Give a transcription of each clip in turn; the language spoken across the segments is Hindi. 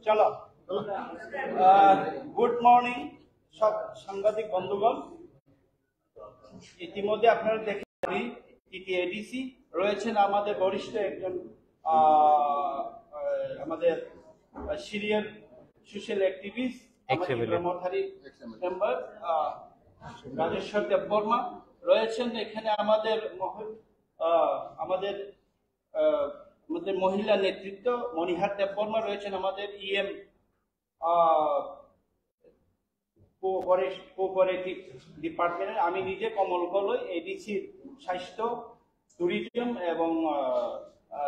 चलो गुड मर्निंग सब सांबादिक बंधुगण ইতিমধ্যে আপনারা দেখেন টিটিএডিসি রয়েছেন আমাদের বরিষ্ঠ একজন আমাদের সিনিয়র সোশ্যাল অ্যাক্টিভিস্ট কর্মধারী মেম্বার রাজেশ্বর দেববর্মা রয়েছেন এখানে আমাদের আমাদের আমাদের মহিলা নেতৃত্ব মনিহার দেববর্মা রয়েছেন আমাদের ইএম কোঅপারেটিভ ডিপার্টমেন্টের আমি নিজে কমল গলই এডিসির স্বাস্থ্য ট্যুরিজম এবং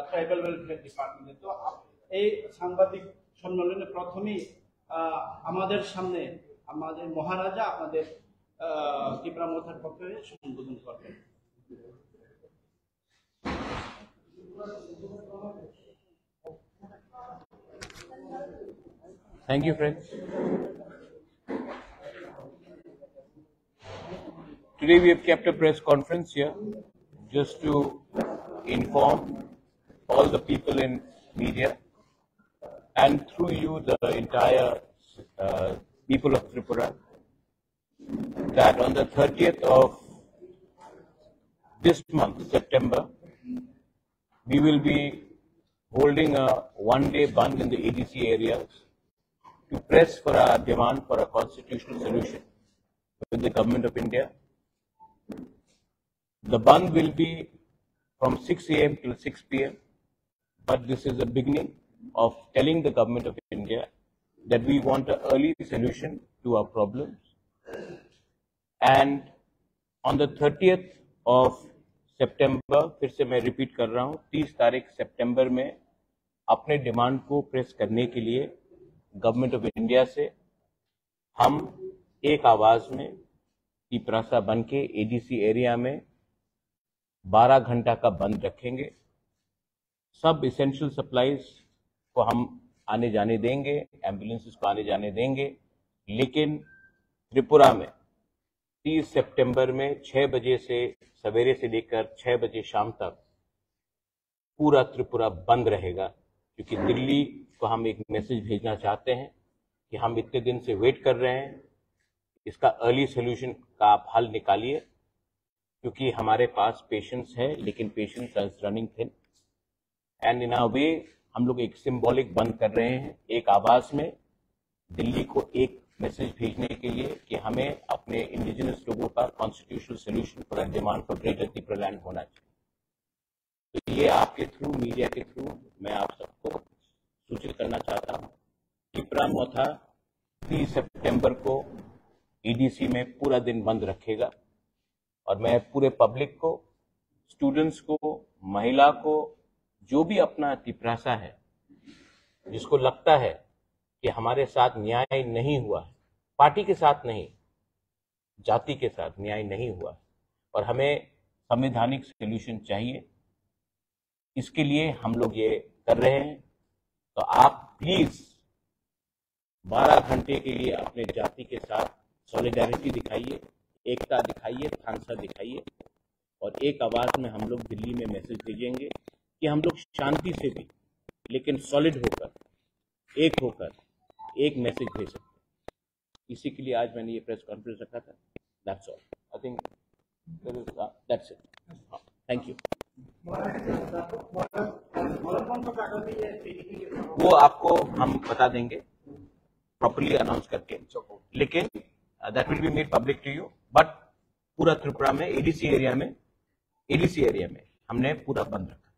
ট্রাইবাল ওয়েলফেয়ার ডিপার্টমেন্টে। তো এই সাংবাদিক সম্মেলনে প্রথমেই আমাদের সামনে আমাদের মহারাজা আপনাদের ত্রিপুরা মোথার পক্ষে সম্বোধন করবেন। Thank you, friends. Today we have kept a press conference here just to inform all the people in media and through you the entire people of Tripura that on the 30th of this month, September, we will be holding a one-day Bandh in the ADC areas to press for our demand for a constitutional solution with the Government of India. The Bandh will be from 6 a.m. till 6 p.m. But this is the beginning of telling the Government of India that we want an early solution to our problems. And on the 30th of September, फिर से मैं रिपीट कर रहा हूँ, 30 तारीख सितंबर में अपने डिमांड को प्रेस करने के लिए गवर्नमेंट ऑफ इंडिया से हम एक आवाज में टिपरासा बन के एडीसी एरिया में 12 घंटा का बंद रखेंगे। सब इसेंशियल सप्लाईज को हम आने जाने देंगे, एम्बुलेंसेस को आने जाने देंगे, लेकिन त्रिपुरा में 30 सितंबर में 6 बजे से सवेरे से लेकर 6 बजे शाम तक पूरा त्रिपुरा बंद रहेगा, क्योंकि दिल्ली को हम एक मैसेज भेजना चाहते हैं कि हम इतने दिन से वेट कर रहे हैं, इसका अर्ली सोल्यूशन का आप हल निकालिए, क्योंकि हमारे पास पेशेंट्स है लेकिन patients are running thin and in a way हम लोग एक सिंबॉलिक बंद कर रहे हैं, एक आवाज में दिल्ली को एक मैसेज भेजने के लिए कि हमें अपने इंडिजिनस लोगों का constitutional solution for demand for greater Tripura land होना चाहिए। तो ये आपके थ्रू, मीडिया के थ्रू मैं आप सबको सूचित करना चाहता हूँ। टिपरा मोथा 30 सितंबर को ईडीसी में पूरा दिन बंद रखेगा और मैं पूरे पब्लिक को, स्टूडेंट्स को, महिला को, जो भी अपना टिपरासा है, जिसको लगता है कि हमारे साथ न्याय नहीं हुआ है, पार्टी के साथ नहीं, जाति के साथ न्याय नहीं हुआ है और हमें संवैधानिक सॉल्यूशन चाहिए, इसके लिए हम लोग ये कर रहे हैं। तो आप प्लीज 12 घंटे के लिए अपने जाति के साथ सॉलिडारिटी दिखाइए, एकता दिखाइए, थानसा दिखाइए और एक आवाज में हम लोग दिल्ली में मैसेज भेजेंगे कि हम लोग शांति से भी लेकिन सॉलिड होकर, एक होकर एक मैसेज भेज सकते हैं। इसी के लिए आज मैंने ये प्रेस कॉन्फ्रेंस रखा था। That's all, I think that's it. Thank you. वो आपको हम बता देंगे प्रॉपर्ली अनाउंस करके, लेकिन that will be made public to you. But पूरा त्रिपुरा में एडीसी एरिया में हमने पूरा बंद रखा।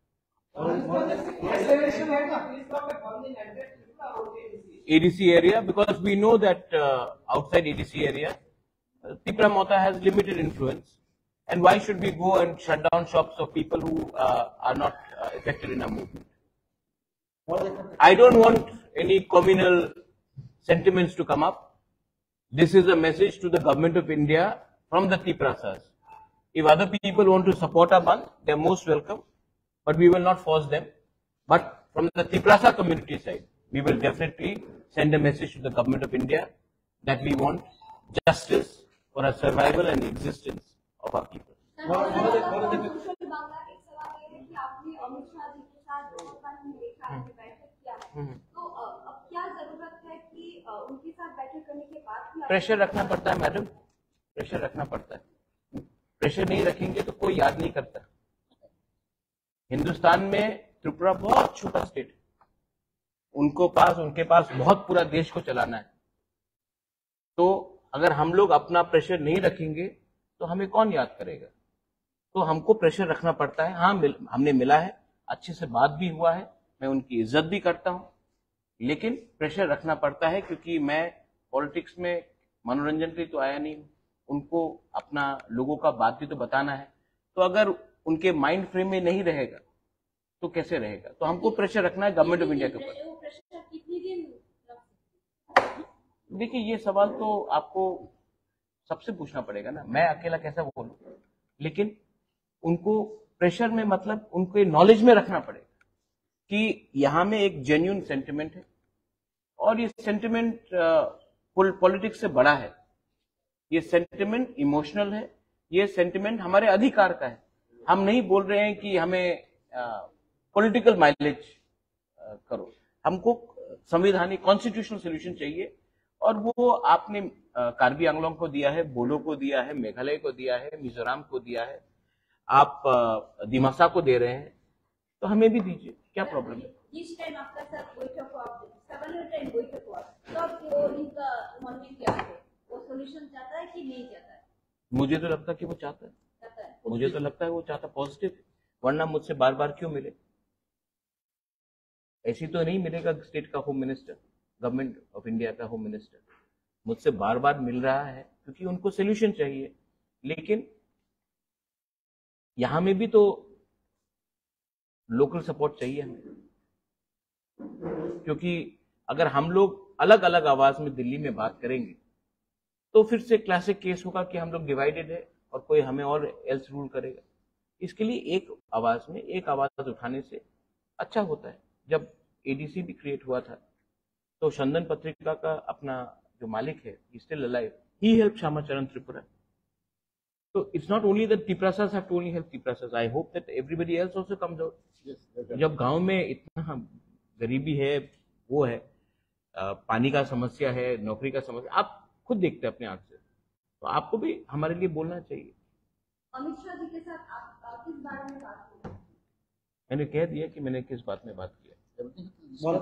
ADC area, because we know that outside ADC area, Tripura Mota has limited influence, and why should we go and shut down shops of people who are not affected in our movement? I don't want any communal sentiments to come up. This is a message to the government of India from the tea prasas. If other people want to support our bandh, they are most welcome, but we will not force them. But from the tea prasa community side, we will definitely send a message to the government of India that we want justice for our survival and existence of our people. Social Bangla एक सवाल ये है कि आपने अमित शाह जी के साथ बहुत बार देखा है, बैठक किया है, तो अब क्या जरूरत है कि उनके साथ बैठक करने के बाद भी प्रेशर रखना पड़ता है मैडम, प्रेशर रखना पड़ता है। प्रेशर नहीं रखेंगे तो कोई याद नहीं करता। हिंदुस्तान में त्रिपुरा बहुत छोटा स्टेट है, उनके पास बहुत पूरा देश को चलाना है। तो अगर हम लोग अपना प्रेशर नहीं रखेंगे तो हमें कौन याद करेगा? तो हमको प्रेशर रखना पड़ता है। हाँ, हमने मिला है, अच्छे से बात भी हुआ है, मैं उनकी इज्जत भी करता हूं, लेकिन प्रेशर रखना पड़ता है क्योंकि मैं पॉलिटिक्स में मनोरंजन के लिए तो आया नहीं हूं। उनको अपना लोगों का बात भी तो बताना है। तो अगर उनके माइंड फ्रेम में नहीं रहेगा तो कैसे रहेगा? तो हमको प्रेशर रखना है गवर्नमेंट ऑफ इंडिया के ऊपर। देखिए, ये सवाल तो आपको सबसे पूछना पड़ेगा ना, मैं अकेला कैसा बोलूं। लेकिन उनको प्रेशर में मतलब उनको नॉलेज में रखना पड़ेगा कि यहां में एक जेन्युइन सेंटिमेंट है और ये सेंटिमेंट पॉलिटिक्स से बड़ा है। ये सेंटिमेंट इमोशनल है, ये सेंटिमेंट हमारे अधिकार का है। हम नहीं बोल रहे हैं कि हमें पॉलिटिकल माइलेज करो, हमको संवैधानिक कॉन्स्टिट्यूशनल सोल्यूशन चाहिए। और वो आपने कार्बी आंगलोंग को दिया है, बोडो को दिया है, मेघालय को दिया है, मिजोरम को दिया है, आप दिमासा को दे रहे हैं, तो हमें भी दीजिए, क्या प्रॉब्लम है? इस टाइम आपका साथ बैठक हुआ, सेवरल टाइम बैठक हुआ, तो अब वो इनका मन में क्या है? वो सॉल्यूशन चाहता है कि नहीं चाहता है? मुझे तो लगता है कि वो चाहता है, मुझे तो लगता है वो चाहता पॉजिटिव, वरना मुझसे बार बार क्यों मिले? ऐसी तो नहीं मिलेगा स्टेट का home minister, government of India का होम मिनिस्टर मुझसे बार बार मिल रहा है क्योंकि उनको सोल्यूशन चाहिए। लेकिन यहां में भी तो लोकल सपोर्ट चाहिए हमें, क्योंकि अगर हम लोग अलग अलग आवाज में दिल्ली में बात करेंगे तो फिर से क्लासिक केस होगा कि हम लोग डिवाइडेड है और कोई हमें और एल्स रूल करेगा। इसके लिए एक आवाज में एक आवाज उठाने से अच्छा होता है। जब एडीसी भी क्रिएट हुआ था तो चंदन पत्रिका का अपना जो मालिक है, still alive, he help Shyamacharan Tripura. So it's not only that Tiprasas have to only help Tiprasas. I hope that everybody else also comes out. जब गांव में इतना गरीबी है, वो है, पानी का समस्या है, नौकरी का समस्या, आप खुद देखते हैं अपने आंख से, तो आपको भी हमारे लिए बोलना चाहिए। अमित शाह जी के साथ आप किस बारे में बात की? मैंने कह दिया कि मैंने किस बात में बात किया।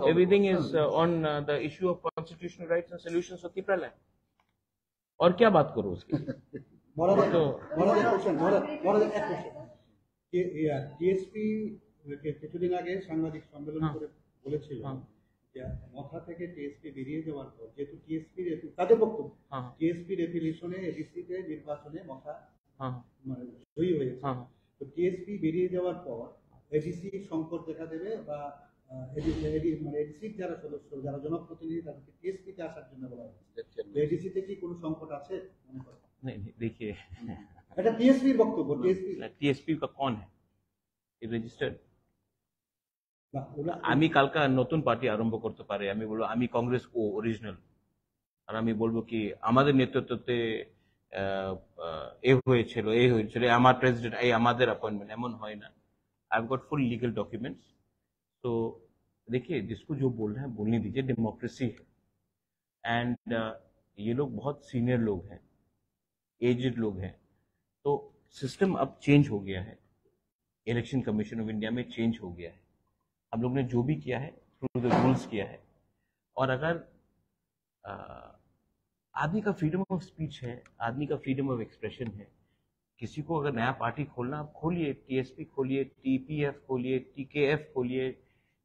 Everything is on the issue of constitutional rights and solutions of Tipra land. और क्या बात करूं उसकी? টিএসপি কিছুদিন আগে সাংবাদিক সম্মেলন করে বলেছিল যে মথা থেকে টিএসপি বেরিয়ে যাওয়ার পর, যেহেতু টিএসপি তাদের বক্তব্য টিএসপি রেফিলিশনে এডিসিতে নির্বাচনে মথা জয়ী হয়েছে, তো টিএসপি বেরিয়ে যাওয়ার পর এডিসি সংকট দেখা দেবে বা এডিসির যারা সদস্য, যারা জনপ্রতিনিধি, তাদেরকে টিএসপিতে আসার জন্য বলা হচ্ছে। এডিসিতে কি কোনো সংকট আছে মনে করেন? नहीं, देखिए, এটা টিএসপির বক্তব্য। টিএসপি का कौन है? রেজিস্টার্ড। আমি কালকা নতুন পার্টি আরম্ভ করতে পারে, আমি বলবো আমি কংগ্রেস ও অরিজিনাল, আর আমি বলবো কি আমাদের নেতৃত্বে এই হয়েছিল আমার প্রেসিডেন্ট, এই আমাদের অ্যাপয়েন্টমেন্ট, এমন হয় না। I have got full legal documents. तो देखिए, जिसको जो बोल रहे हैं बोलने दीजिए, डेमोक्रेसी है। एंड ये लोग बहुत सीनियर लोग हैं, एजेड लोग हैं, तो सिस्टम अब चेंज हो गया है, इलेक्शन कमीशन ऑफ इंडिया में चेंज हो गया है। हम लोग ने जो भी किया है थ्रू द रूल्स किया है। और अगर आदमी का फ्रीडम ऑफ स्पीच है, आदमी का फ्रीडम ऑफ एक्सप्रेशन है, किसी को अगर नया पार्टी खोलना, आप खोलिए, टीएसपी खोलिए, टीपीएफ खोलिए, टीकेएफ खोलिए,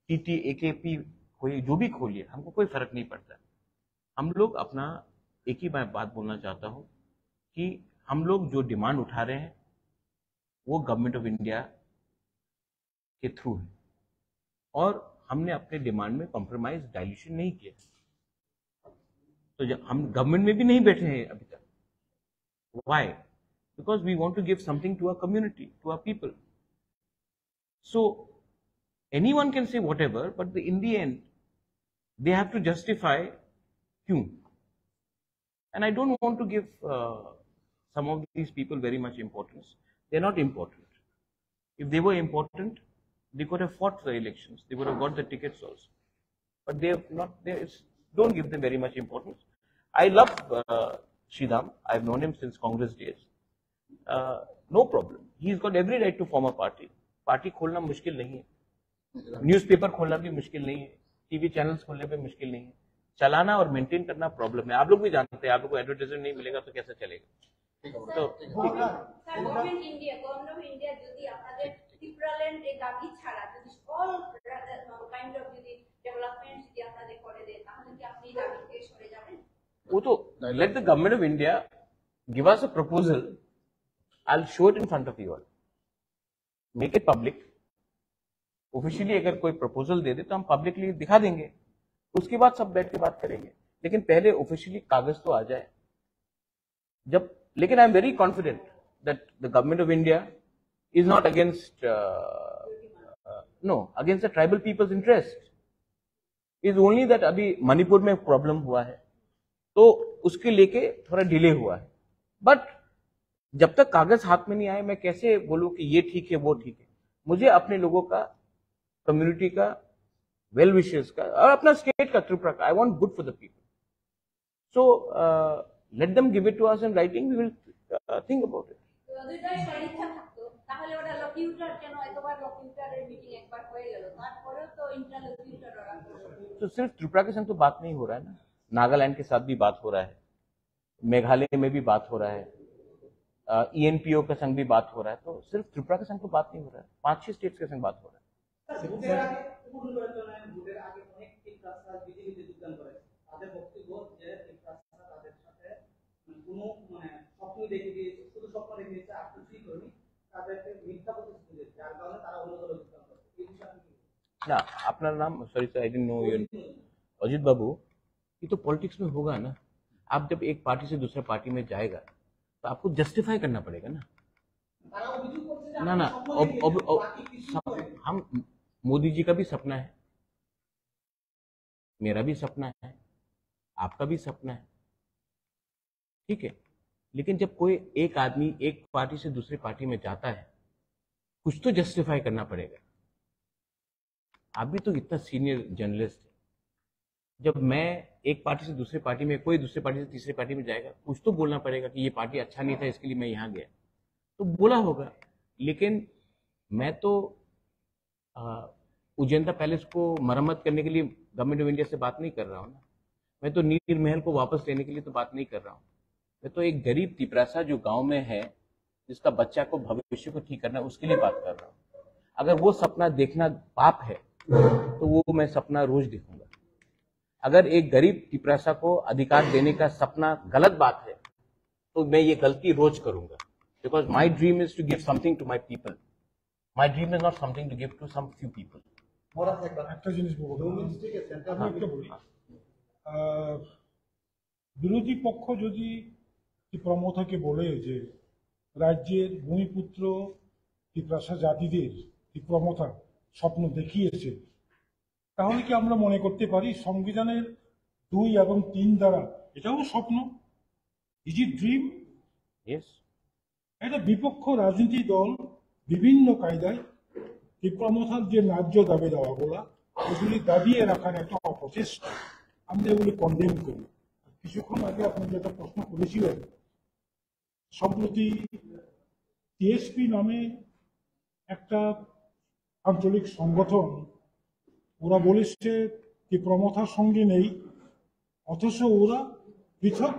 टीटीएकेपी खोलिए, जो भी खोलिए, हमको कोई फर्क नहीं पड़ता। हम लोग अपना एक ही बात बोलना चाहता हूं कि हम लोग जो डिमांड उठा रहे हैं वो गवर्नमेंट ऑफ इंडिया के थ्रू है, और हमने अपने डिमांड में कॉम्प्रोमाइज डाइल्यूशन नहीं किया। तो हम गवर्नमेंट में भी नहीं बैठे हैं अभी तक. Why? Because we want to give something to our community, to our people. So anyone can say whatever, but in the end, they have to justify kyun. And I don't want to give some of these people very much importance. They're not important. If they were important, they could have fought the elections. They would have got the tickets also. But they have not. Don't give them very much importance. I love Sridham. I've known him since Congress days. No problem. He's got every right to form a party. Party खोलना मुश्किल नहीं है. न्यूज़पेपर खोलना भी मुश्किल नहीं है. टीवी चैनल्स खोलने पे मुश्किल नहीं है. चलाना और मेंटेन करना प्रॉब्लम है. आप लोग भी जानते हैं. आप लोग को एडवर्टाइजमेंट नहीं मिलेगा तो कैसे चलेगा? तो गवर्नमेंट इंडिया যদি আপনাদের ত্রিপুরাল্যান্ড এর দাবি ছাড়া যদি অল কাইন্ড অফ যদি ডেভেলপমেন্ট যদি আপনাদের করে দেয় তাহলে কি আপনি দাবি থেকে সরে যাবেন? वो तो let the government of India give us a proposal. I'll show it in front of you all. Make it public. Officially अगर कोई proposal दे दे तो हम publicly दिखा देंगे. उसके बाद सब बैठ के बात करेंगे. लेकिन पहले officially कागज तो आ जाए. जब लेकिन I am very confident that the government of India is not against against the tribal people's interest. Is only that अभी मणिपुर में प्रॉब्लम हुआ है तो उसके लेके थोड़ा डिले हुआ है. बट जब तक कागज हाथ में नहीं आए मैं कैसे बोलूं कि ये ठीक है वो ठीक है. मुझे अपने लोगों का, कम्युनिटी का, वेल विशेस का और अपना स्टेट का, त्रिपुरा का, I want good for the people. So let them give it to us in writing. We will think about it. দুইটাই পরীক্ষা থাকতো তাহলে ওটা লকিউটার কেন একবার লকিউটারের মিটিং একবার হয়ে গেল তারপরেও তো ইন্টারলকিউটার ওরা तो सिर्फ त्रिपुरा के संग तो बात नहीं हो रहा है ना. नागालैंड के साथ भी बात हो रहा है. मेघालय में भी बात हो रहा है. ENPO के संग भी बात हो रहा है. तो सिर्फ त्रिपुरा के संग तो बात नहीं हो रहा है. 5-6 स्टेट्स के संग बात हो रहा है. ना अपना नाम sorry sir I didn't know your Ajit Babu. ये तो पॉलिटिक्स में होगा ना. आप जब एक पार्टी से दूसरे पार्टी में जाएगा तो आपको जस्टिफाई करना पड़ेगा ना. ना हम मोदी जी का भी सपना है, मेरा भी सपना है, आपका भी सपना है. ठीक है. लेकिन जब कोई एक आदमी एक पार्टी से दूसरी पार्टी में जाता है कुछ तो जस्टिफाई करना पड़ेगा. आप भी तो इतना सीनियर जर्नलिस्ट है. जब मैं एक पार्टी से दूसरी पार्टी में, कोई दूसरी पार्टी से तीसरी पार्टी में जाएगा कुछ तो बोलना पड़ेगा कि ये पार्टी अच्छा नहीं था इसके लिए मैं यहाँ गया. तो बोला होगा. लेकिन मैं तो उजैंता पैलेस को मरम्मत करने के लिए गवर्नमेंट ऑफ इंडिया से बात नहीं कर रहा हूँ ना. मैं तो नीर महल को वापस लेने के लिए तो बात नहीं कर रहा हूँ. मैं तो एक गरीब तिपरासा जो गांव में है जिसका बच्चा को भविष्य को ठीक करना उसके लिए बात कर रहा हूँ. अगर वो सपना देखना पाप है तो वो मैं सपना रोज देखूंगा. अगर एक गरीब तिपरासा को अधिकार देने का सपना गलत बात है तो मैं ये गलती रोज करूंगा. Because my dream is to give something to my people. My dream is not something to give to some few people. একটা জিনিস বলবো, আমি একটা বলি, বিরোধী পক্ষ যদি প্রমথাকে বলে যে রাজ্যের ভূমিপুত্র তিপ্রাসা জাতিদের প্রমথা স্বপ্ন দেখিয়েছে, তাহলে কি আমরা মনে করতে পারি সংবিধানের 2 এবং 3 দ্বারা এটাও স্বপ্ন? Is it dream? Yes. একটা বিপক্ষ রাজনীতি দল বিভিন্ন কায়দায় প্রমথার যে ন্যায্য দাবি দেওয়াগুলা এগুলি দাবিয়ে রাখার একটা অপচেষ্টা, আমরা এগুলি কন্ডেম করি। কিছুক্ষণ আগে আপনি যেটা প্রশ্ন করেছিলেন, সম্প্রতি টিএসপি নামে একটা আঞ্চলিক সংগঠন, ওরা বলেছে যে প্রমথার সঙ্গে নেই, অথচ ওরা পৃথক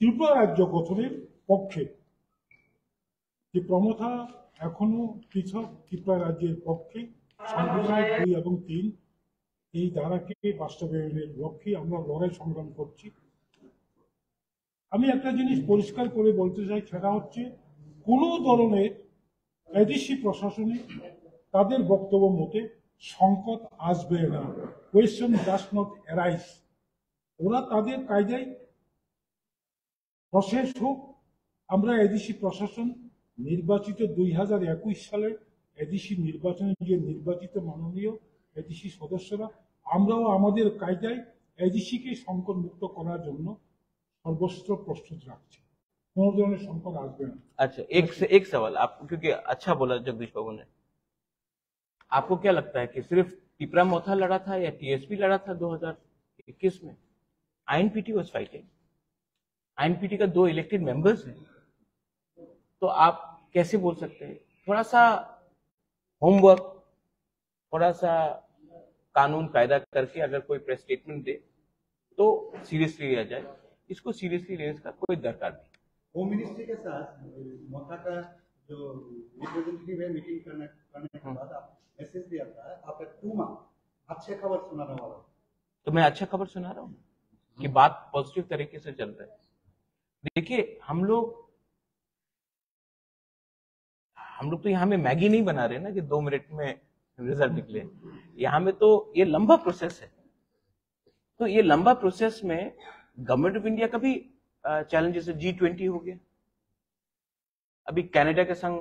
ত্রিপুরা রাজ্য গঠনের পক্ষে। যে প্রমথা এখনো পৃথক ত্রিপুরা রাজ্যের পক্ষে। সংবিধানের 2 এবং 3 এই ধারাকে বাস্তবায়নের লক্ষ্যে আমরা লড়াই সংগ্রাম করছি। আমি একটা জিনিস পরিষ্কার করে বলতে চাই, সেটা হচ্ছে কোনো ধরনের এডিসি প্রশাসনে তাদের বক্তব্য মতে সংকট আসবে না, কোয়েশ্চন ডাজ নট অ্যারাইজ। ওরা তাদের কায়দায় প্রসেস হোক। আমরা এডিসি প্রশাসন নির্বাচিত 2021 সালে এডিসি নির্বাচনে যে নির্বাচিত মাননীয় এডিসি সদস্যরা, আমরাও আমাদের কায়দায় এডিসিকে সংকট মুক্ত করার জন্য সর্বস্ত্র প্রস্তুত রাখছি। কোনো ধরনের সংকট আসবে না। अच्छा, एक सवाल आपको, क्योंकि अच्छा बोला जगदीश बाबू ने, आपको क्या लगता है कि सिर्फ टिपरा मोथा लड़ा था या टीएसपी लड़ा था 2021 में? आईएनपीटी वाज फाइटिंग। आईएनपीटी का 2 इलेक्टेड मेंबर्स हैं, तो आप कैसे बोल सकते हैं? थोड़ा सा होमवर्क, थोड़ा सा कानून कायदा करके अगर कोई प्रेस स्टेटमेंट दे तो सीरियसली लिया जाए। इसको सीरियसली लेने का कोई दरकार नहीं। होम मिनिस्ट्री के साथ मोथा का जो रिप्रेजेंटेटिव है मीटिंग करने के बाद आप मैसेज दिया था, आपका 2 मंथ अच्छे खबर सुनाने वाला। तो मैं अच्छा खबर सुना रहा हूँ कि बात पॉजिटिव तरीके से चल रहा है। देखिए, हम लोग तो यहाँ में मैगी नहीं बना रहे ना कि 2 मिनट में रिजल्ट निकले। यहाँ में तो ये लंबा प्रोसेस है। तो ये लंबा प्रोसेस में गवर्नमेंट ऑफ इंडिया का भी चैलेंजेस है। G20 हो गया, अभी कनाडा के संग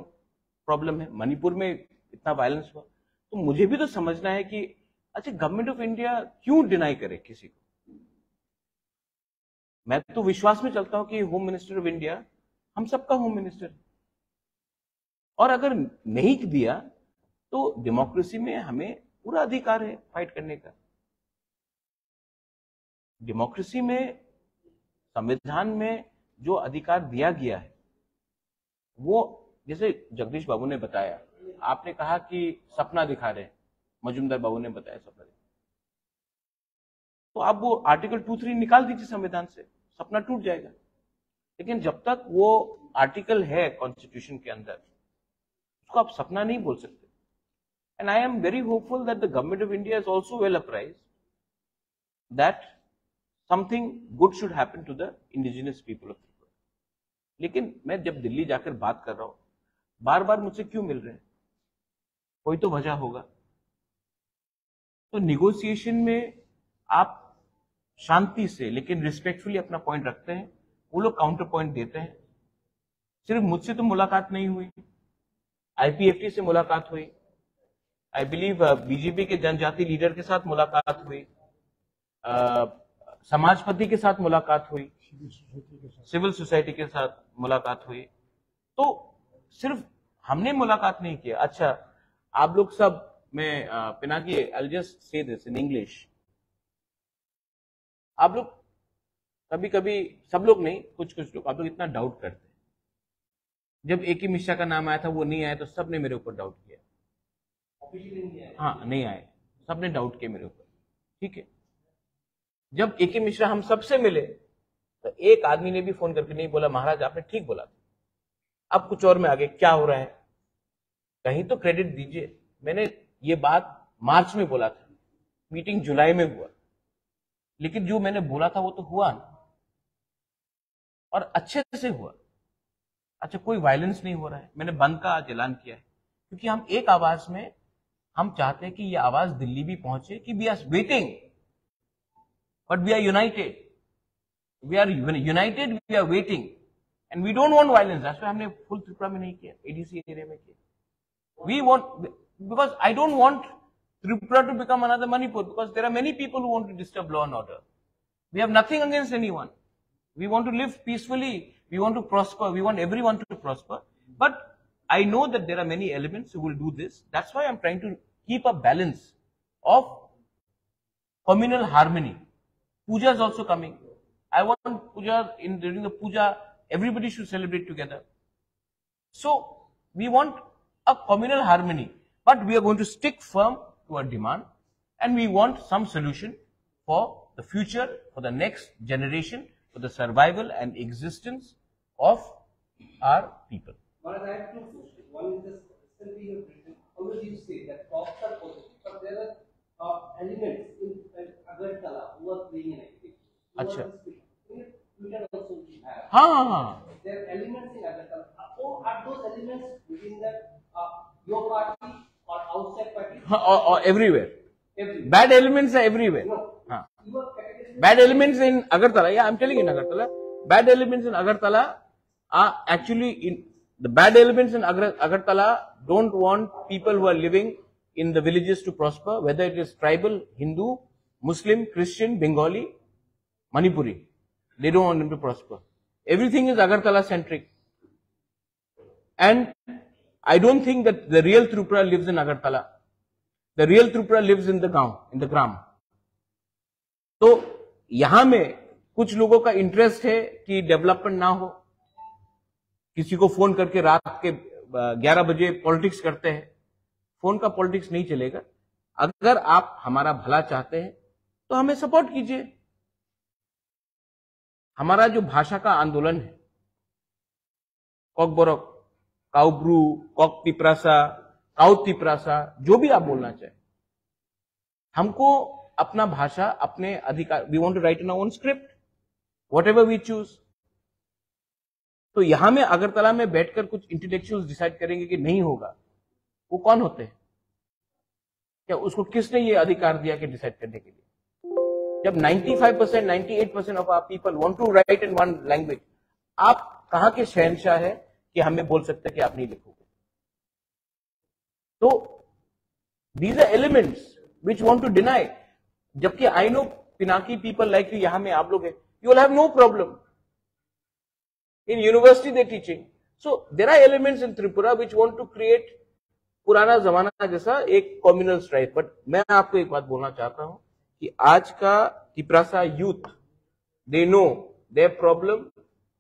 प्रॉब्लम है, मणिपुर में इतना वायलेंस हुआ। तो मुझे भी तो समझना है कि अच्छा, गवर्नमेंट ऑफ इंडिया क्यों डिनाई करे किसी को? मैं तो विश्वास में चलता हूं कि होम मिनिस्टर ऑफ इंडिया हम सबका होम मिनिस्टर है, और अगर नहीं दिया तो डेमोक्रेसी में हमें पूरा अधिकार है फाइट करने का। डेमोक्रेसी में, संविधान में जो अधिकार दिया गया है, वो जैसे जगदीश बाबू ने बताया, आपने कहा कि सपना दिखा रहे हैं, मजूमदार बाबू ने बताया सपना, तो आप वो आर्टिकल 2-3 निकाल दीजिए संविधान से, सपना टूट जाएगा। लेकिन जब तक वो आर्टिकल है कॉन्स्टिट्यूशन के अंदर, उसको आप सपना नहीं बोल सकते। And I am very hopeful that the government of India is also well apprised that something good should happen to the indigenous people of Tripura. लेकिन मैं जब दिल्ली जाकर बात कर रहा हूं, बार बार मुझसे क्यों मिल रहे हैं? कोई तो वजह होगा। तो निगोशिएशन में आप शांति से लेकिन रिस्पेक्टफुली अपना पॉइंट रखते हैं, वो लोग काउंटर पॉइंट देते हैं। सिर्फ मुझसे तो मुलाकात नहीं हुई, आईपीएफटी से मुलाकात हुई, आई बिलीव बीजेपी के जनजाति लीडर के साथ मुलाकात हुई, समाजपति के साथ मुलाकात हुई, सिविल सोसाइटी के साथ मुलाकात हुई। तो सिर्फ हमने मुलाकात नहीं किया। अच्छा, आप लोग सब, मैं Pinaki, I just say this in English, आप लोग कभी कभी, सब लोग नहीं, कुछ कुछ लोग, आप लोग इतना डाउट करते हैं। जब एके मिश्रा का नाम आया था, वो नहीं आया, तो सबने मेरे ऊपर डाउट किया। हाँ, नहीं आए, सबने डाउट किया मेरे ऊपर, ठीक है। जब एके मिश्रा हम सबसे मिले, तो एक आदमी ने भी फोन करके नहीं बोला महाराज आपने ठीक बोला था, अब कुछ और में आगे क्या हो रहा है, कहीं तो क्रेडिट दीजिए। मैंने ये बात मार्च में बोला था, मीटिंग जुलाई में हुआ, लेकिन जो मैंने बोला था वो तो हुआ ना, और अच्छे से हुआ। अच्छा, कोई वायलेंस नहीं हो रहा है, मैंने बंद का आज ऐलान किया है, क्योंकि हम एक आवाज में, हम चाहते हैं कि ये आवाज दिल्ली भी पहुंचे कि we are waiting but we are united, we are united, we are waiting and we don't want violence. That's why हमने फुल त्रिपुरा में नहीं किया, एडीसी एरिया में किया। We want, because I don't want Tripura to become another Manipur, because there are many people who want to disturb law and order. We have nothing against anyone. We want to live peacefully. We want to prosper. We want everyone to prosper. But I know that there are many elements who will do this. That's why I'm trying to keep a balance of communal harmony. Puja is also coming. I want puja, during the puja, everybody should celebrate together. So we want a communal harmony, but we are going to stick firm to our demand, and we want some solution for the future, for the next generation, for the survival and existence of our people. Maharaj, I have 2 questions. One is this, recently you have written, always you say that cops are positive, but there are elements in Agartala who are playing an active. Achha. Twitter also we have. हाँ, There are elements in Agartala. Are those elements within that your party or outside party? or everywhere. Everywhere. Bad elements are everywhere. No. हाँ. You are categorizing. Bad elements in Agartala. Yeah, I'm telling you in Agartala. Bad elements in Agartala are actually the bad elements in Agartala don't want people who are living in the villages to prosper, whether it is tribal, Hindu, Muslim, Christian, Bengali, Manipuri. They don't want them to prosper. Everything is Agartala centric. And I don't think that the real Tripura lives in Agartala. The real Tripura lives in the gram. तो यहां में कुछ लोगों का इंटरेस्ट है कि डेवलपमेंट ना हो, किसी को फोन करके रात के 11 बजे पॉलिटिक्स करते हैं. फोन का पॉलिटिक्स नहीं चलेगा. अगर आप हमारा भला चाहते हैं तो हमें सपोर्ट कीजिए. हमारा जो भाषा का आंदोलन है, कॉकबोरक, काउब्रू, कॉक तिप्रासा, काउ तिप्रासा, जो भी आप बोलना चाहें, हमको अपना भाषा, अपने अधिकार, we want to write in our own script, whatever we choose. तो यहां में अगरतला में बैठकर कुछ इंटेलेक्चुअल्स डिसाइड करेंगे कि नहीं होगा. वो कौन होते हैं? क्या उसको किसने ये अधिकार दिया कि डिसाइड करने के लिए? जब 95%, 98% of our people want to write in one language, आप कहां के शहंशाह है कि हमें बोल सकते हैं कि आप नहीं लिखोगे? तो these are elements which want to deny. जबकि I know Pinaki people like you, यहां में आप लोग हैं, you will have no problem. In university they teaching. So there are elements in Tripura which want to create पुराना जमाना जैसा एक communal strife. But मैं आपको एक बात बोलना चाहता हूं कि आज का Tiprasa youth, they know their problem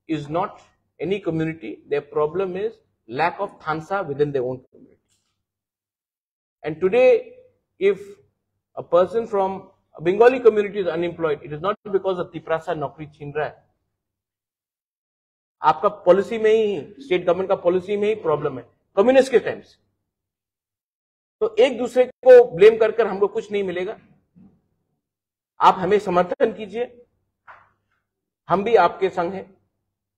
is not any community. Their problem is lack of thansa within their own community. And today, if a person from a Bengali community is unemployed, it is not because of Tiprasa नौकरी छीन रहा है. आपका पॉलिसी में ही, स्टेट गवर्नमेंट का पॉलिसी में ही प्रॉब्लम है, कम्युनिस्ट के टाइम से. तो एक दूसरे को ब्लेम कर कर हमको कुछ नहीं मिलेगा. आप हमें समर्थन कीजिए, हम भी आपके संग हैं.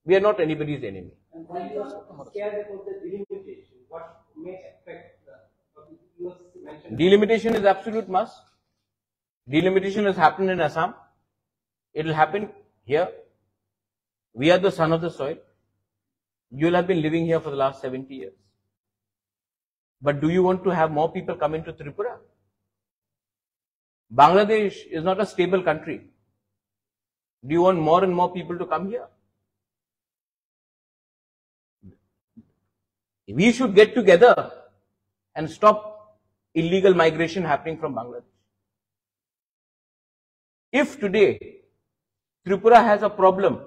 We are not anybody's enemy. And while you are scared about the delimitation, what may affect what you mentioned? Delimitation is absolute must. Delimitation has happened in Assam. It will happen here. We are the son of the soil. You will have been living here for the last 70 years. But do you want to have more people come into Tripura? Bangladesh is not a stable country. Do you want more and more people to come here? We should get together and stop illegal migration happening from Bangladesh. If today Tripura has a problem,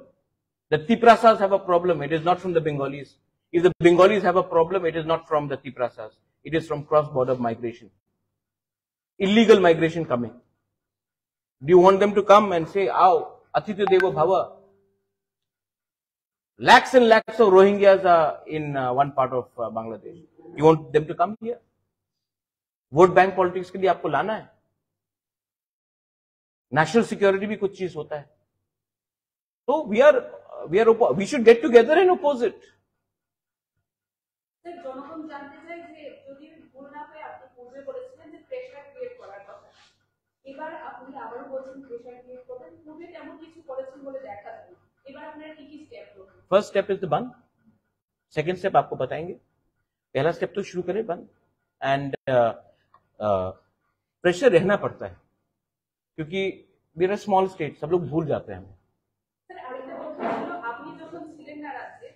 the Tiprasas have a problem, it is not from the Bengalis. If the Bengalis have a problem, it is not from the Tiprasas. It is from cross-border migration. Illegal migration coming. Do you want them to come and say, "Aao, Atithya Devo Bhava"? Lakhs and lakhs of Rohingyas are in one part of Bangladesh. You want them to come here? Vote bank politics के लिए आपको लाना है? नेशनल सिक्योरिटी भी कुछ चीज होता है. तो we should get together and oppose it. Sir, জনগণ জানতে চায় যে যদি ভুল না হয়, আপনি পূর্বে বলেছিলেন যে প্রেশার ক্রিয়েট করার কথা. এবার আপনি আবারও বলছেন প্রেশার ক্রিয়েট করবেন. পূর্বে তেমন কিছু করেছেন বলে দেখা যায়. এবার আপনারা কি কি স্টেপ নেবেন? फर्स्ट स्टेप इज द बंद. सेकेंड स्टेप आपको बताएंगे. पहला स्टेप तो शुरू करें बंद. एंड प्रेशर रहना पड़ता है क्योंकि वी आर स्मॉल स्टेट. सब लोग भूल जाते हैं हमें. স্যার, আরেকটা কথা ছিল, আপনি যখন ছিলেন না রাজ্যে,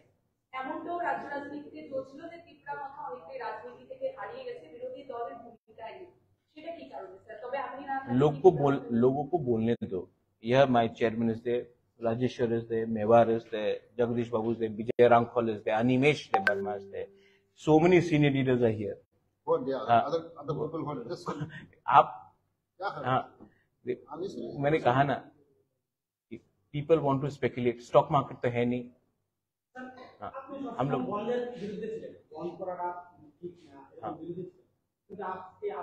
এমনটাও রাজ্য রাজনীতিতে চলছিল যে ত্রিপুরা মাথা অনেকটাই রাজনীতি থেকে হারিয়ে গেছে, বিরোধী দলের ভূমিকায় নেই. সেটা কি কারণে স্যার? তবে আপনি না लोगों को बोलने दो. यह my chairman is there, Rajeshwar is there, Mewar is there, Jagdish Babu is there, Vijay Rangkhol is there, Animesh Debarma is there. So many senior leaders are here. What they are, other people who just आप मैंने कहा ना, people want to speculate. Stock market तो है नहीं. हम लोग বন্ধের বিরুদ্ধে ছিলেন, বন্ধ করাটা ঠিক না, এরকম বিরোধী ছিলেন, কিন্তু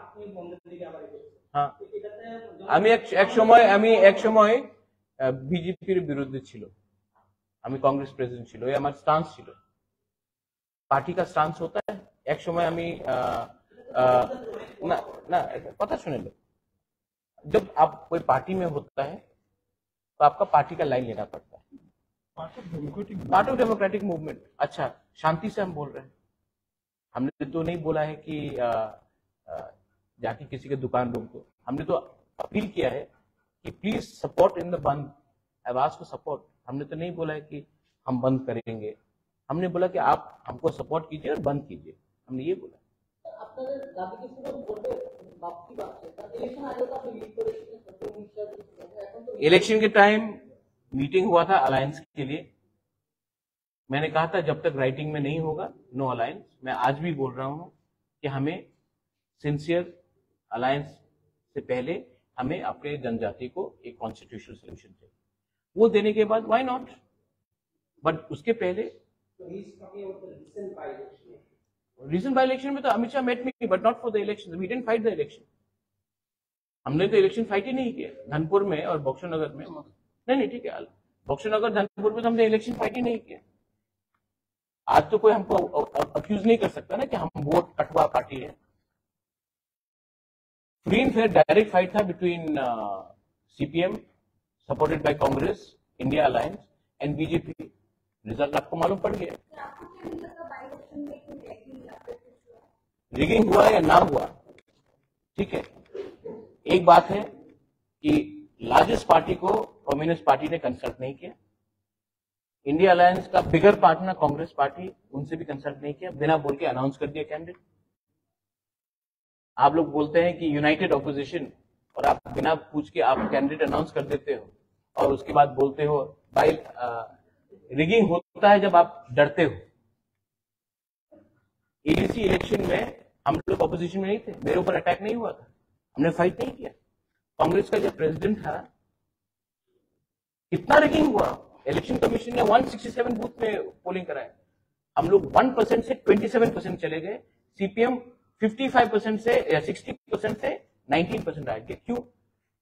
আপনি বন্ধের দিকে আবার এগোচ্ছেন. হ্যাঁ, এটাতে আমি এক সময় বিজেপির বিরুদ্ধে ছিল, আমি কংগ্রেস প্রেসিডেন্ট ছিল, এই আমার স্টান্স ছিল. পার্টি का स्टांस होता है. एक समय আমি ना पता सुने लो, जब आप कोई पार्टी में होता है तो आपका पार्टी का लाइन लेना पड़ता है. Part of democratic movement. अच्छा, शांति से हम बोल रहे हैं, हमने तो नहीं बोला है कि जाके किसी की दुकान रोक दो। हमने तो अपील किया है कि प्लीज सपोर्ट इन द बंद, आवाज को सपोर्ट। हमने तो नहीं बोला है कि हम बंद करेंगे, हमने बोला कि आप हमको सपोर्ट कीजिए और बंद कीजिए, हमने ये बोला। इलेक्शन के टाइम मीटिंग हुआ था अलायंस के लिए, मैंने कहा था जब तक राइटिंग में नहीं होगा नो अलायंस। मैं आज भी बोल रहा हूं कि हमें सिंसियर अलायंस से पहले हमें अपने जनजाति को एक कॉन्स्टिट्यूशनल सोल्यूशन चाहिए, वो देने के बाद व्हाई नॉट, बट उसके पहले रीजन बाय इलेक्शन में तो Amit Shah met me but not for the election, we didn't fight the election. हमने तो इलेक्शन फाइट ही नहीं किया धनपुर में और बक्सर नगर में। नहीं ठीक है, बक्सर नगर धनपुर में तो हमने इलेक्शन फाइट ही नहीं किया। आज तो कोई हमको अक्यूज नहीं कर सकता ना कि हम वोट कटवा पार्टी है। Free and fair direct fight था between CPM supported by Congress, India alliance and BJP. Result आपको मालूम पड़ गया, रिगिंग हुआ या ना हुआ। ठीक है, एक बात है कि लार्जेस्ट पार्टी को कम्युनिस्ट पार्टी ने कंसल्ट नहीं किया, इंडिया अलायंस का बिगर पार्टनर कांग्रेस पार्टी, उनसे भी कंसल्ट नहीं किया, बिना बोल के अनाउंस कर दिया कैंडिडेट। आप लोग बोलते हैं कि यूनाइटेड ऑपोजिशन, और आप बिना पूछ के आप कैंडिडेट अनाउंस कर देते हो और उसके बाद बोलते हो भाई रिगिंग होता है जब आप डरते हो। एडीसी इलेक्शन में हम लोग ऑपोजिशन में नहीं थे, मेरे ऊपर अटैक नहीं हुआ था, हमने फाइट नहीं किया। कांग्रेस का जब प्रेसिडेंट था कितना रिगिंग हुआ, इलेक्शन कमीशन ने 167 बूथ में पोलिंग कराया, हम लोग 1% से 27% चले गए, सीपीएम 55% से या 60% से 19% आ गए। क्यों?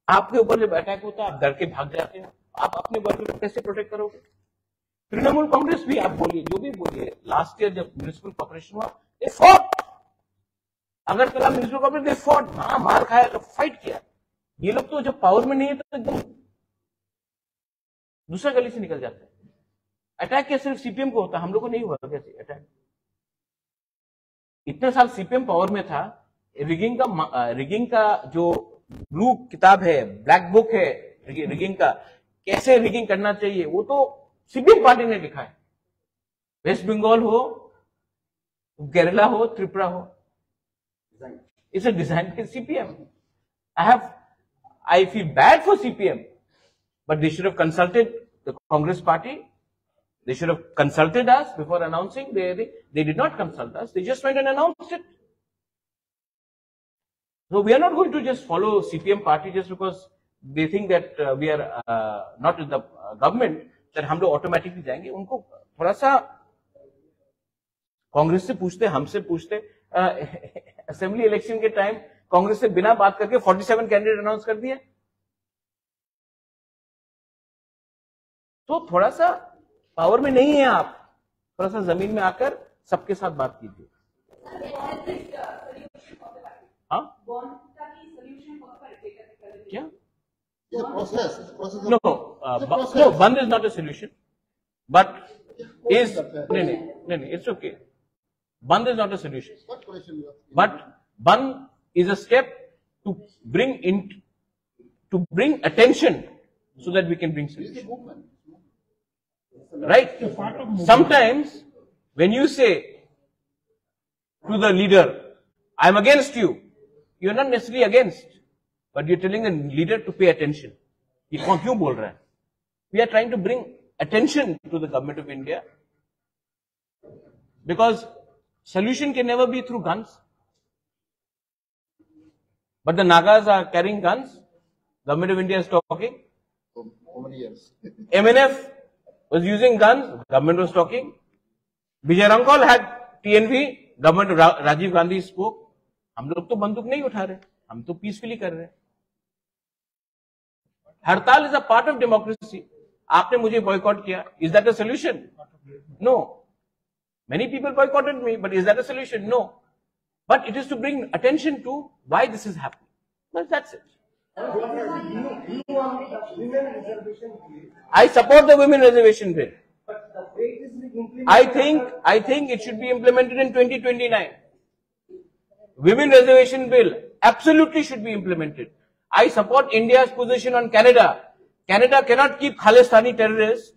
आपके ऊपर जब अटैक होता है आप डर के भाग जाते हो, आप अपने वर्कर को कैसे प्रोटेक्ट करोगे? तृणमूल कांग्रेस भी आप बोलिए, जो भी बोलिए, लास्ट ईयर जब म्युनिसिपल कॉर्पोरेशन हुआ दे फॉट, अगर कल म्युनिसिपल कॉर्पोरेशन दे फॉट, मार खाया तो फाइट किया। ये लोग तो जब पावर में नहीं है तो एकदम दूसरा गली से निकल जाते हैं। अटैक क्या सिर्फ सीपीएम को होता, हम लोग को नहीं हुआ कैसे अटैक? इतने साल सीपीएम पावर में था, रिगिंग का जो ब्लू किताब है, ब्लैक बुक है रिगिंग का, कैसे रिगिंग करना चाहिए, वो तो सीपीएम पार्टी ने लिखा है। वेस्ट बंगाल हो, केरला हो, त्रिपुरा हो, it's a design by CPM. I feel bad for CPM, but they should have consulted the Congress party. They should have consulted us before announcing. They did not consult us. They just went and announced it. So we are not going to just follow CPM party just because they think that we are not in the government, that हम लोग automatically जाएंगे। उनको थोड़ा सा कांग्रेस से पूछते, हमसे पूछते। असेंबली इलेक्शन के टाइम कांग्रेस से बिना बात करके 47 कैंडिडेट अनाउंस कर दिए। तो थोड़ा सा पावर में नहीं है आप, थोड़ा सा जमीन में आकर सबके साथ बात कीजिए। हाँ क्या? No, band is not a solution, but is no, it's okay. Band is not a solution, but band is a step to bring attention so that we can bring solution. Right? Sometimes when you say to the leader, I am against you, you are not necessarily against, but you are telling the leader to pay attention. ये कौन क्यों बोल रहा है? We are trying to bring attention to the government of India, because solution can never be through guns. But the Nagas are carrying guns. Government of India is talking. For many years. MNF was using guns. Government was talking. Vijay Rankol had TNV. Government of Rajiv Gandhi spoke. हम लोग तो बंदूक नहीं उठा रहे, हम तो पीसफुली कर रहे हैं। हड़ताल is a part of democracy. आपने मुझे बॉयकॉट किया, is that a solution? No. Many people boycotted me, but is that a solution? No. But it is to bring attention to why this is happening. Well, that's it. I support the women reservation bill. I think it should be implemented in 2029. Women reservation bill absolutely should be implemented. I support India's position on Canada. Canada cannot keep Khalistani terrorists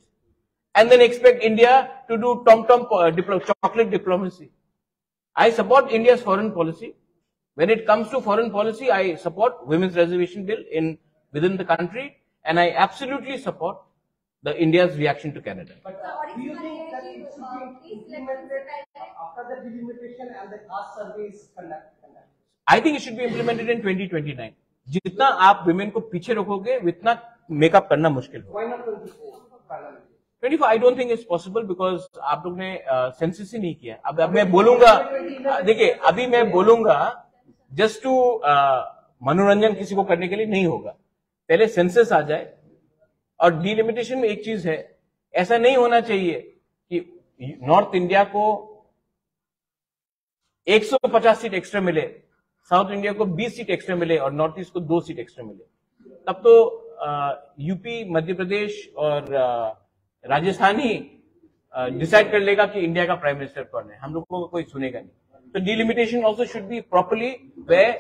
and then expect India to do chocolate diplomacy. I support India's foreign policy. When it comes to foreign policy, I support women's reservation bill within the country, and I absolutely support the India's reaction to Canada. But do you think that it should be implemented after the delimitation and the caste survey is conducted? I think it should be implemented in 2029. जितना आप women को पीछे रखोगे, उतना मेकअप करना मुश्किल होगा. Why not 24? 24, I don't think it's possible because आप लोग ने सेंसस ही नहीं किया. अब मैं बोलूंगा, देखिए अभी मैं बोलूंगा जस्ट टू मनोरंजन किसी को करने के लिए नहीं होगा. पहले सेंसस आ जाए. और डिलिमिटेशन में एक चीज है, ऐसा नहीं होना चाहिए कि नॉर्थ इंडिया को 150 सीट एक्स्ट्रा मिले, साउथ इंडिया को 20 सीट एक्स्ट्रा मिले और नॉर्थ ईस्ट को 2 सीट एक्स्ट्रा मिले. तब तो यूपी, मध्य प्रदेश और राजस्थान ही डिसाइड कर लेगा कि इंडिया का प्राइम मिनिस्टर कौन है. हम लोगों को कोई सुनेगा नहीं. तो delimitation also should be properly where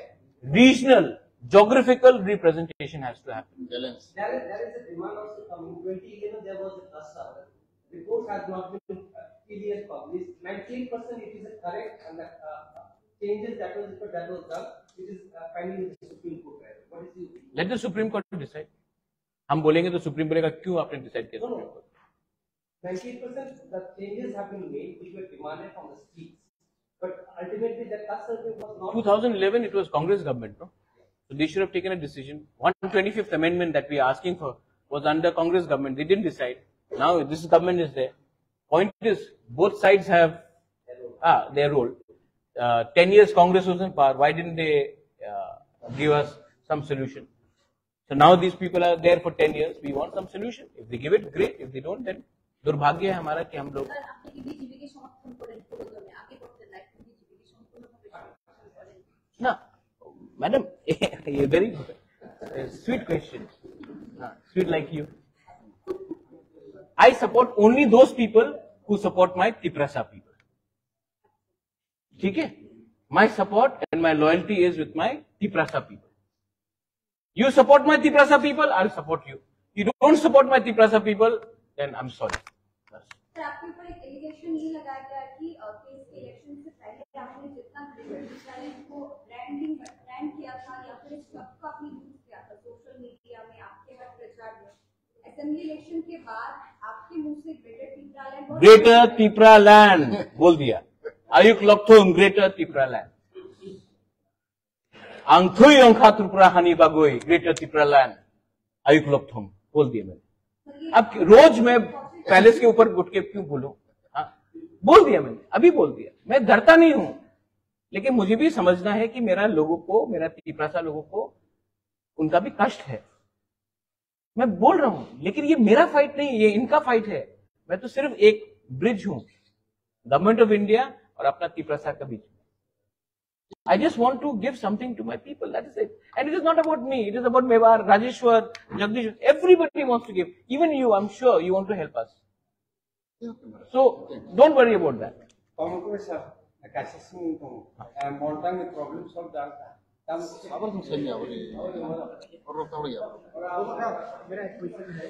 regional geographical representation has to happen. There is a demand also coming. 2011 there was a trust survey. Reports have not been clearly published. 98% it is a correct and the changes that was done. It is pending in the Supreme Court. What is your opinion? Let the Supreme Court decide. हम बोलेंगे तो सुप्रीम बोलेगा क्यों आपने डिसाइड किया. No. 98% the changes have been made which were demanded from the streets. But ultimately the trust survey was not. 2011 it was Congress government, no? So they should have taken a decision. 125th amendment that we are asking for was under Congress government. They didn't decide. Now this government is there. Point is, both sides have their role. 10 years Congress was in power. Why didn't they give us some solution? So now these people are there for 10 years. We want some solution. If they give it, great. If they don't, then दुर्भाग्य है हमारा कि हम लोग. ना Madam, a very sweet question. Sweet like you. I support only those people who support my Tiprasa people. ठीक है? My support and my loyalty is with my Tiprasa people. You support my Tiprasa people, I'll support you. You don't support my Tiprasa people, then I'm sorry. Sir आपके ऊपर एक एलिगेशन ये लगाया गया कि केस के इलेक्शन से पहले आपने जितना क्रिकेट को ब्रांड किया था या फिर इस शब्द को आपने यूज किया था सोशल मीडिया में, आपके हर प्रचार में. असेंबली इलेक्शन के बाद आपके मुंह से ग्रेटर तिपरा लैंड बोल दिया. आयुक लक्थुम ग्रेटर तिपरा लैंड. आंथुई अंखा त्रिपुरा हानि बागोई ग्रेटर तिपरा लैंड आयुक लक्थुम बोल दिया मैंने. अब रोज मैं पैलेस के ऊपर उठ के क्यों बोलूं? बोल दिया मैंने, अभी बोल दिया. मैं डरता नहीं हूं, लेकिन मुझे भी समझना है कि मेरा तिपरासा लोगों को उनका भी कष्ट है. मैं बोल रहा हूं, लेकिन ये मेरा फाइट नहीं, ये इनका फाइट है. मैं तो सिर्फ एक ब्रिज हूं गवर्नमेंट ऑफ इंडिया और अपना तिपरासा के बीच. I just want to give something to my people. That is it. And it is not about me. It is about Mewar, Rajeshwar, Jagdish. Everybody wants to give. Even you, I'm sure you want to help us. So don't worry about that. More time with problems solved. Apa yang saya ni? Orang tahu ya. मेरा एक क्वेश्चन है.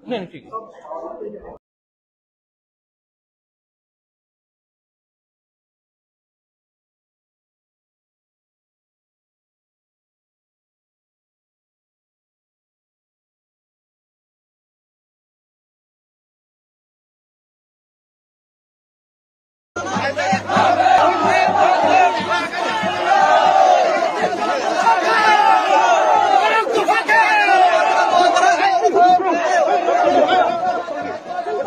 नहीं ठीक है. I